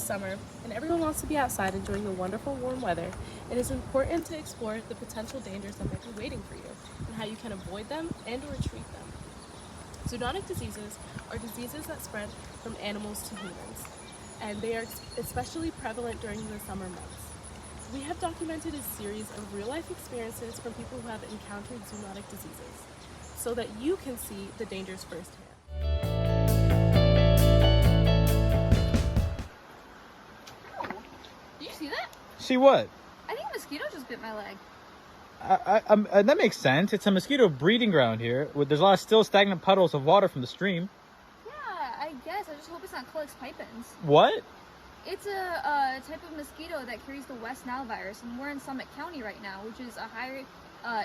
summer and everyone wants to be outside enjoying the wonderful warm weather, it is important to explore the potential dangers that might be waiting for you and how you can avoid them and or treat them. Zoonotic diseases are diseases that spread from animals to humans, and they are especially prevalent during the summer months. We have documented a series of real-life experiences from people who have encountered zoonotic diseases so that you can see the dangers firsthand. Did you see that? See what? I think a mosquito just bit my leg. That makes sense. It's a mosquito breeding ground here. There's a lot of still stagnant puddles of water from the stream. Yeah, I guess. I just hope it's not Culex pipens. What? It's a type of mosquito that carries the West Nile virus, and we're in Summit County right now, which is a higher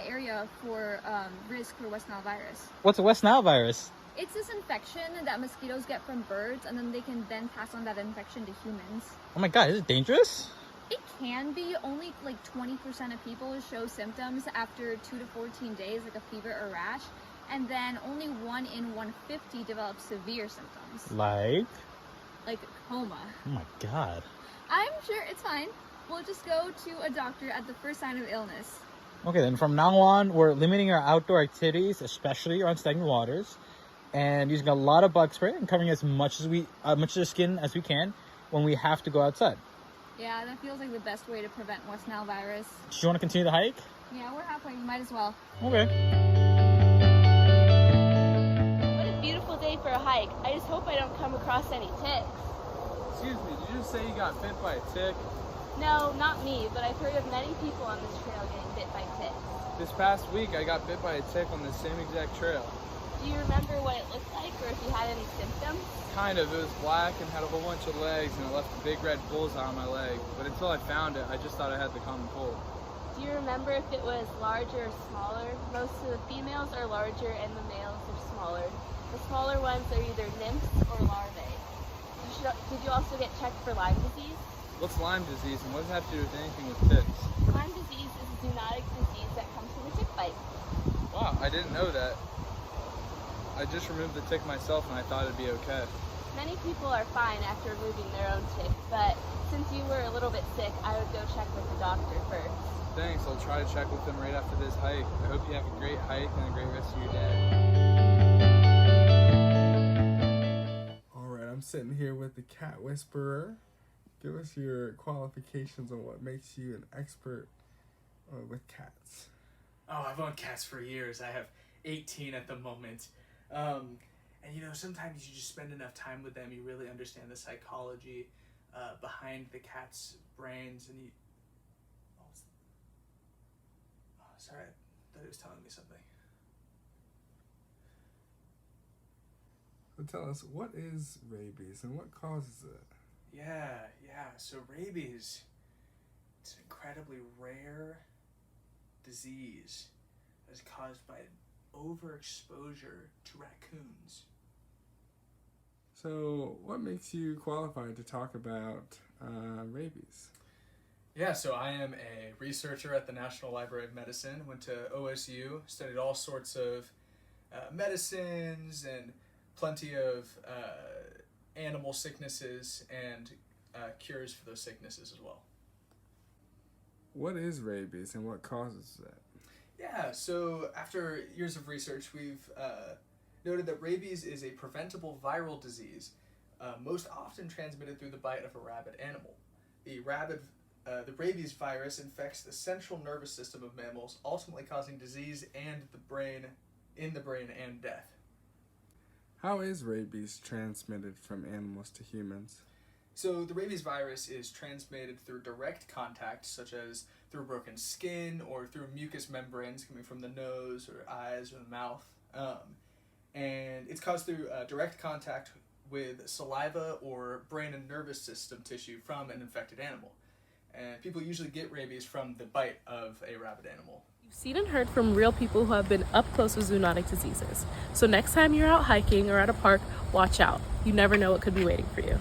area for risk for West Nile virus. What's a West Nile virus? It's this infection that mosquitoes get from birds, and then they can then pass on that infection to humans. Oh my god, is it dangerous? It can be. Only like 20% of people show symptoms after 2 to 14 days, like a fever or rash, and then only 1 in 150 develop severe symptoms. Like coma. Oh my god. I'm sure it's fine. We'll just go to a doctor at the first sign of illness. Okay, then from now on, we're limiting our outdoor activities, especially around stagnant waters, and using a lot of bug spray and covering as much of the skin as we can when we have to go outside. Yeah, that feels like the best way to prevent West Nile virus. Do you want to continue the hike? Yeah, we're halfway. We might as well. Okay. What a beautiful day for a hike. I just hope I don't come across any ticks. Excuse me, did you just say you got bit by a tick? No, not me, but I've heard of many people on this trail getting bit by ticks. This past week I got bit by a tick on the same exact trail. Do you remember what it looked like or if you had any symptoms? Kind of, it was black and had a whole bunch of legs and it left a big red bullseye on my leg. But until I found it, I just thought I had the common cold. Do you remember if it was larger or smaller? Most of the females are larger and the males are smaller. The smaller ones are either nymphs or larvae. Did you also get checked for Lyme disease? What's Lyme disease and what does it have to do with anything with ticks? Lyme disease is a zoonotic disease that comes from a tick bite. Wow, I didn't know that. I just removed the tick myself and I thought it'd be okay. Many people are fine after removing their own tick, but since you were a little bit sick, I would go check with the doctor first. Thanks, I'll try to check with them right after this hike. I hope you have a great hike and a great rest of your day. Alright, I'm sitting here with the cat whisperer. Give us your qualifications on what makes you an expert with cats. Oh, I've owned cats for years. I have 18 at the moment. And you know, sometimes you just spend enough time with them, you really understand the psychology behind the cat's brains, and you... Oh, sorry, I thought he was telling me something. So tell us, what is rabies and what causes it? Yeah, so rabies, it's an incredibly rare disease that is caused by overexposure to raccoons. So what makes you qualified to talk about rabies? Yeah, so I am a researcher at the National Library of Medicine, went to OSU, studied all sorts of medicines and plenty of animal sicknesses and cures for those sicknesses as well. What is rabies and what causes it? Yeah, so after years of research, we've noted that rabies is a preventable viral disease, most often transmitted through the bite of a rabid animal. The rabies virus infects the central nervous system of mammals, ultimately causing disease in the brain and death. How is rabies transmitted from animals to humans? So the rabies virus is transmitted through direct contact, such as through broken skin or through mucous membranes coming from the nose or eyes or the mouth. And it's caused through direct contact with saliva or brain and nervous system tissue from an infected animal. And people usually get rabies from the bite of a rabid animal. You've seen and heard from real people who have been up close with zoonotic diseases. So next time you're out hiking or at a park, watch out. You never know what could be waiting for you.